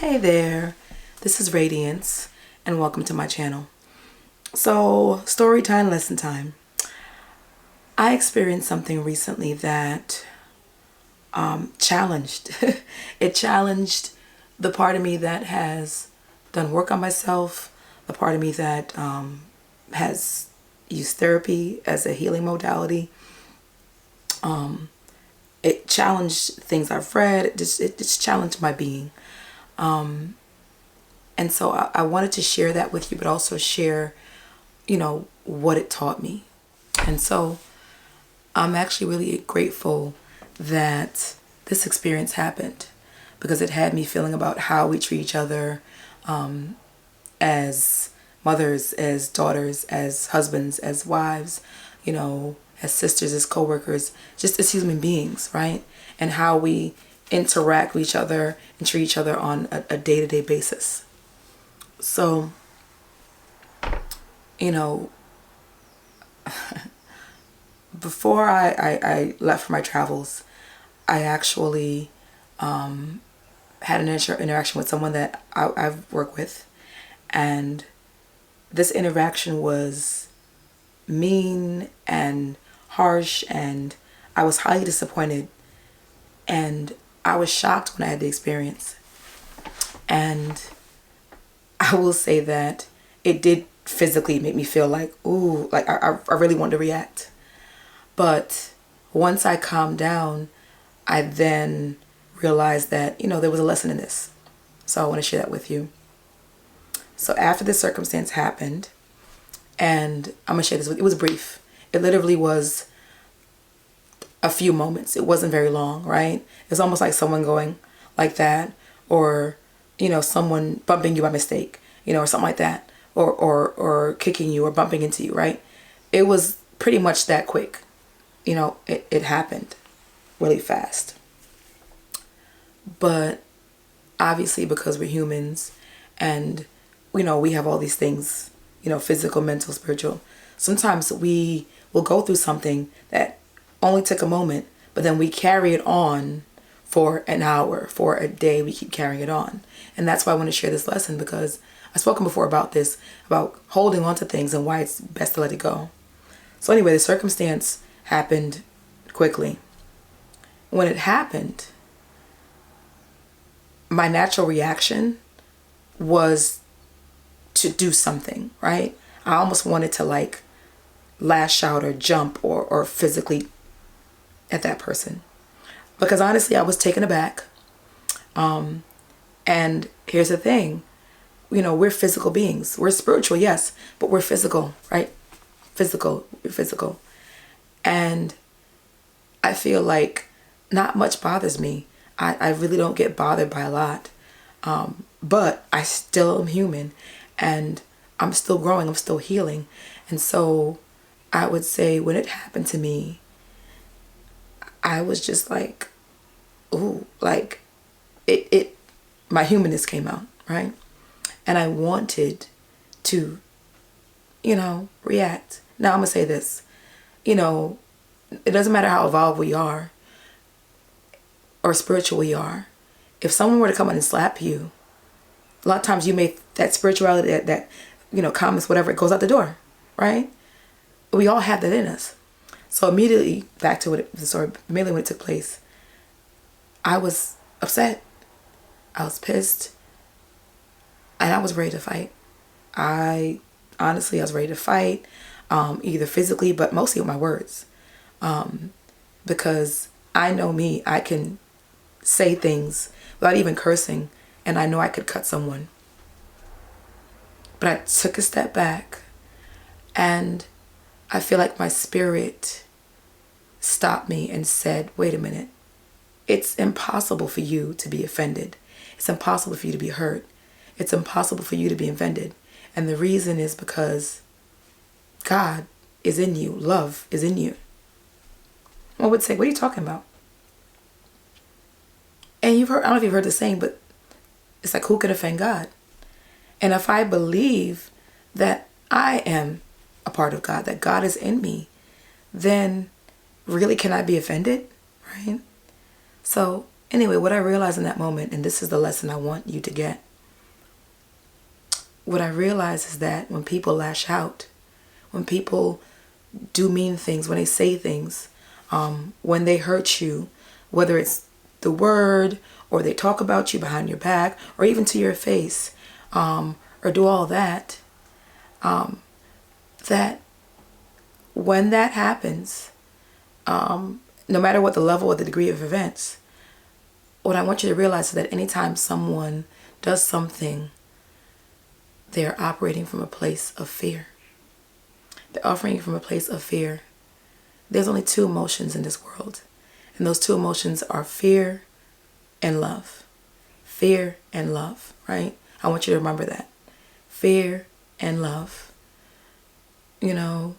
Hey there, this is Radiance and welcome to my channel. So, story time, lesson time. I experienced something recently that challenged. It challenged the part of me that has done work on myself, the part of me that has used therapy as a healing modality. It challenged things I've read. It just challenged my being. And so I wanted to share that with you, but also share, what it taught me. And so I'm actually really grateful that this experience happened because it had me feeling about how we treat each other as mothers, as daughters, as husbands, as wives, as sisters, as co-workers, just as human beings, right? And how we interact with each other and treat each other on a day-to-day basis. So, before I left for my travels, I actually had an interaction with someone that I've worked with. And this interaction was mean and harsh, and I was highly disappointed. And I was shocked when I had the experience. And I will say that it did physically make me feel like, ooh, like I really wanted to react. But once I calmed down, I then realized that, there was a lesson in this. So I want to share that with you. So after this circumstance happened, and I'm going to share this with you, it was brief. It literally was a few moments. It wasn't very long, right? It's almost like someone going like that, or, someone bumping you by mistake, or something like that, or kicking you or bumping into you, right? It was pretty much that quick. It happened really fast. But obviously, because we're humans and, we have all these things, physical, mental, spiritual. Sometimes we will go through something that only took a moment, but then we carry it on for an hour, for a day. We keep carrying it on. And that's why I want to share this lesson, because I've spoken before about this, about holding on to things and why it's best to let it go. So anyway, the circumstance happened quickly. When it happened, my natural reaction was to do something, right? I almost wanted to lash out or jump or physically at that person. Because honestly, I was taken aback. And here's the thing, we're physical beings. We're spiritual, yes, but we're physical, right? We're physical. And I feel like not much bothers me. I really don't get bothered by a lot. But I still am human, and I'm still growing, I'm still healing. And so I would say when it happened to me, I was just like, ooh, like my humanness came out, right? And I wanted to, react. Now I'm gonna say this, it doesn't matter how evolved we are or spiritual we are. If someone were to come in and slap you, a lot of times that spirituality, that comments, whatever, it goes out the door, right? We all have that in us. So immediately, back to the story, immediately when it took place, I was upset. I was pissed. And I was ready to fight. Honestly, I was ready to fight, either physically, but mostly with my words. Because I know me, I can say things without even cursing, and I know I could cut someone. But I took a step back, and I feel like my spirit stopped me and said, wait a minute. It's impossible for you to be offended. It's impossible for you to be hurt. It's impossible for you to be offended. And the reason is because God is in you. Love is in you. One would say, what are you talking about? And I don't know if you've heard the saying, but it's like, who can offend God? And if I believe that I am a part of God, that God is in me, then really can I be offended, right? So Anyway, what I realized in that moment, and this is the lesson I want you to get, what I realized is that when people lash out, when people do mean things, when they say things, when they hurt you, whether it's the word or they talk about you behind your back or even to your face, or do all that, that when that happens, no matter what the level or the degree of events, what I want you to realize is that anytime someone does something, they're operating from a place of fear. They're operating from a place of fear. There's only two emotions in this world, and those two emotions are fear and love. Fear and love, right? I want you to remember that. Fear and love. You know,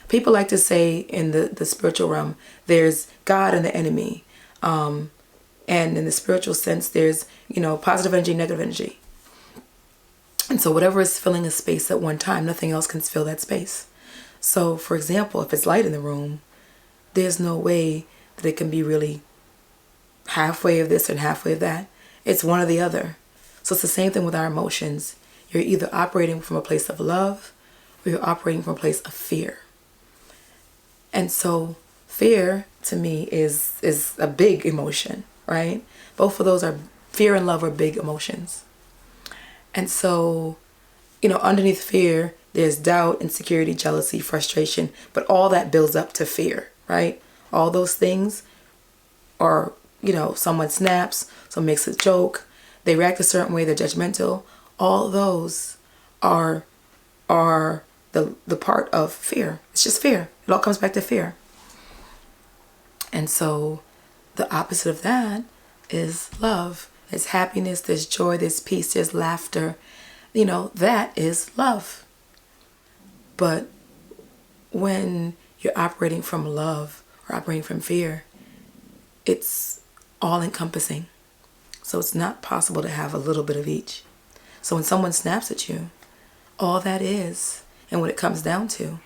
people like to say in the spiritual realm, there's God and the enemy. And in the spiritual sense, there's, positive energy, negative energy. And so whatever is filling a space at one time, nothing else can fill that space. So, for example, if it's light in the room, there's no way that it can be really halfway of this and halfway of that. It's one or the other. So it's the same thing with our emotions. You're either operating from a place of love or you're operating from a place of fear. And so fear, to me, is a big emotion, right? Both of those are, fear and love are big emotions. And so, underneath fear, there's doubt, insecurity, jealousy, frustration, but all that builds up to fear, right? All those things are, someone snaps, someone makes a joke, they react a certain way, they're judgmental. All those are the part of fear. It's just fear. It all comes back to fear. And so the opposite of that is love. There's happiness, there's joy, there's peace, there's laughter. That is love. But when you're operating from love or operating from fear, it's all encompassing. So it's not possible to have a little bit of each. So when someone snaps at you, all that is, and what it comes down to,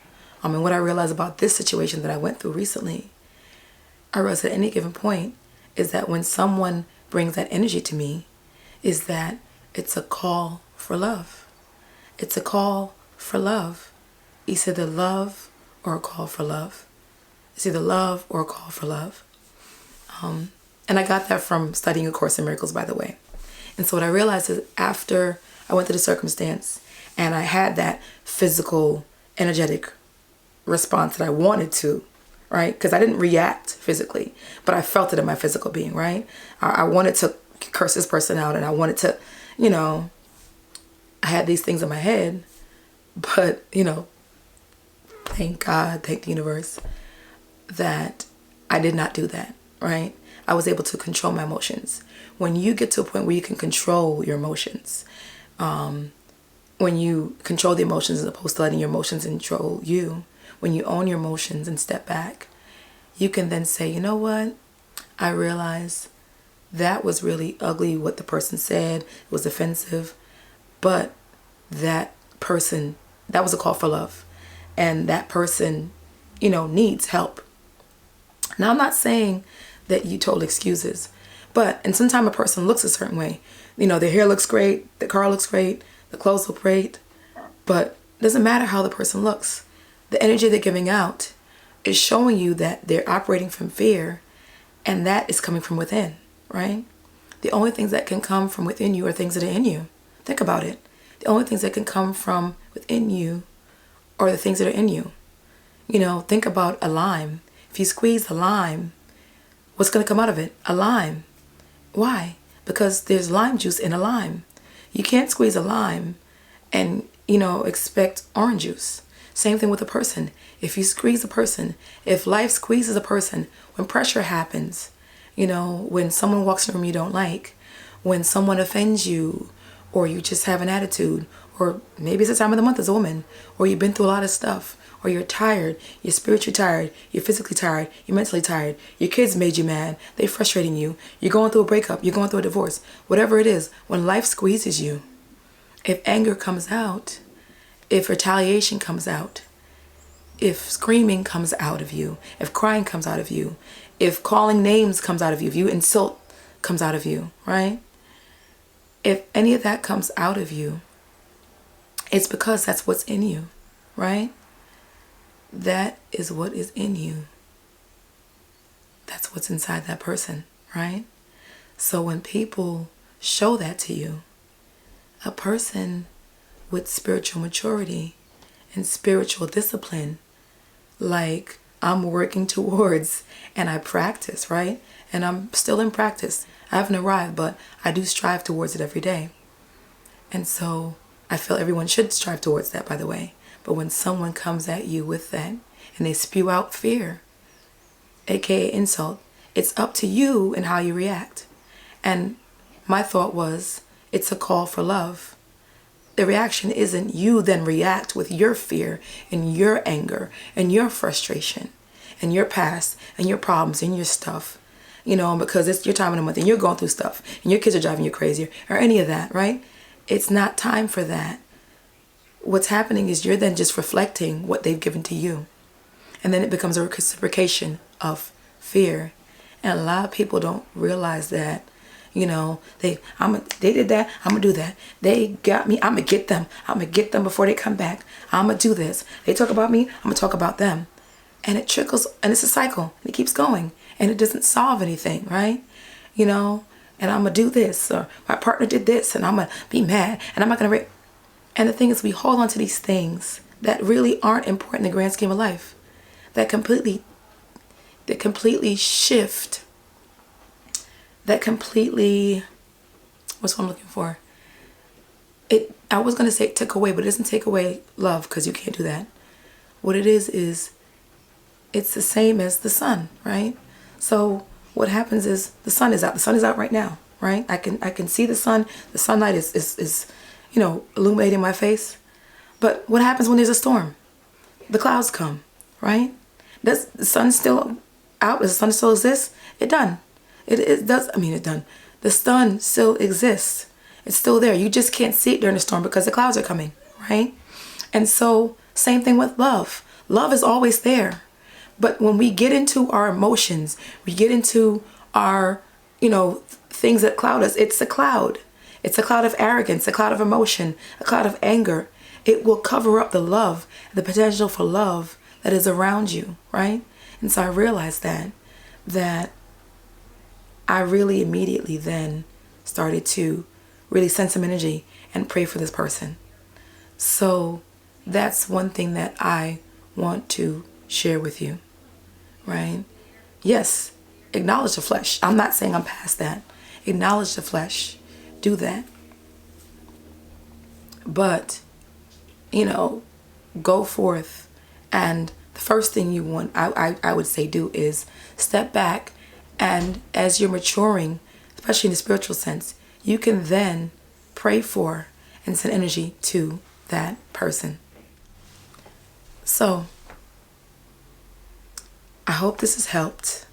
and what I realized about this situation that I went through recently, I realized at any given point is that when someone brings that energy to me, is that it's a call for love. It's a call for love. It's either love or a call for love. It's either love or a call for love. And I got that from studying A Course in Miracles, by the way. And so what I realized is after I went through the circumstance and I had that physical, energetic response that I wanted to, right? Because I didn't react physically, but I felt it in my physical being, right? I wanted to curse this person out and I wanted to, I had these things in my head, but, thank God, thank the universe that I did not do that, right? I was able to control my emotions. When you get to a point where you can control your emotions, when you control the emotions as opposed to letting your emotions control you, when you own your emotions and step back, you can then say, you know what? I realize that was really ugly what the person said. It was offensive. But that person, that was a call for love. And that person, needs help. Now, I'm not saying that you told excuses. And sometimes a person looks a certain way. Their hair looks great, the car looks great, the clothes look great. But it doesn't matter how the person looks. The energy they're giving out is showing you that they're operating from fear, and that is coming from within, right? The only things that can come from within you are things that are in you. Think about it. The only things that can come from within you are the things that are in you. Think about a lime. If you squeeze the lime, what's going to come out of it? A lime. Why? Because there's lime juice in a lime. You can't squeeze a lime and, expect orange juice. Same thing with a person. If you squeeze a person, if life squeezes a person, when pressure happens, when someone walks in a room you don't like, when someone offends you, or you just have an attitude, or maybe it's the time of the month as a woman, or you've been through a lot of stuff, or you're tired, you're spiritually tired, you're physically tired, you're mentally tired, your kids made you mad, they're frustrating you, you're going through a breakup, you're going through a divorce, whatever it is, when life squeezes you, if anger comes out, if retaliation comes out, if screaming comes out of you, if crying comes out of you, if calling names comes out of you, if you insult comes out of you, right? If any of that comes out of you, it's because that's what's in you, right? That is what is in you. That's what's inside that person, right? So when people show that to you, a person with spiritual maturity and spiritual discipline, like I'm working towards, and I practice, right? And I'm still in practice. I haven't arrived, but I do strive towards it every day. And so I feel everyone should strive towards that, by the way. But when someone comes at you with that and they spew out fear, aka insult, it's up to you and how you react. And my thought was, it's a call for love. The reaction isn't you then react with your fear and your anger and your frustration and your past and your problems and your stuff, you know, because it's your time of the month and you're going through stuff and your kids are driving you crazy or any of that, right? It's not time for that. What's happening is you're then just reflecting what they've given to you. And then it becomes a reciprocation of fear. And a lot of people don't realize that. You know, they did that, I'm gonna do that. They got me, I'm gonna get them. I'm gonna get them before they come back. I'm gonna do this. They talk about me, I'm gonna talk about them. And it trickles, and it's a cycle, and it keeps going. And it doesn't solve anything, right? You know, and I'm gonna do this, or my partner did this, and I'm gonna be mad, and I'm not gonna and the thing is, we hold on to these things that really aren't important in the grand scheme of life. That completely shift. That completely, what's what I'm looking for? I was going to say took away, but it doesn't take away love, because you can't do that. What it is it's the same as the sun, right? So what happens is the sun is out. The sun is out right now, right? I can see the sun. The sunlight is you know, illuminating my face. But what happens when there's a storm? The clouds come, right? Does the sun still out? Does the sun still exist? It done. It does. I mean, it done. The sun still exists. It's still there. You just can't see it during the storm because the clouds are coming, right? And so, same thing with love. Love is always there. But when we get into our emotions, we get into our, you know, things that cloud us, it's a cloud. It's a cloud of arrogance, a cloud of emotion, a cloud of anger. It will cover up the love, the potential for love that is around you, right? And so I realized that I really immediately then started to really send some energy and pray for this person. So that's one thing that I want to share with you, right? Yes, acknowledge the flesh. I'm not saying I'm past that. Acknowledge the flesh. Do that. But, you know, go forth, and the first thing you want, I would say do is step back, and as you're maturing, especially in the spiritual sense, you can then pray for and send energy to that person. So, I hope this has helped.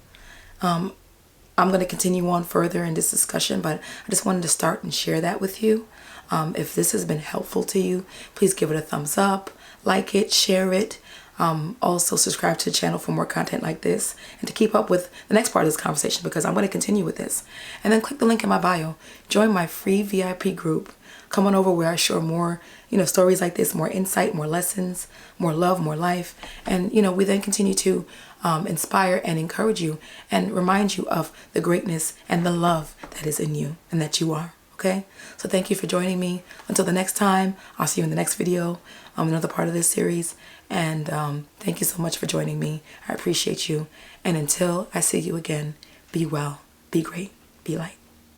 I'm going to continue on further in this discussion, but I just wanted to start and share that with you. If this has been helpful to you, please give it a thumbs up, like it, share it. Also subscribe to the channel for more content like this and to keep up with the next part of this conversation, because I'm going to continue with this. And then click the link in my bio. Join my free VIP group. Come on over where I share more, you know, stories like this, more insight, more lessons, more love, more life. And, you know, we then continue to inspire and encourage you and remind you of the greatness and the love that is in you and that you are. Okay? So thank you for joining me. Until the next time, I'll see you in the next video, another part of this series. And thank you so much for joining me. I appreciate you. And until I see you again, be well, be great, be light.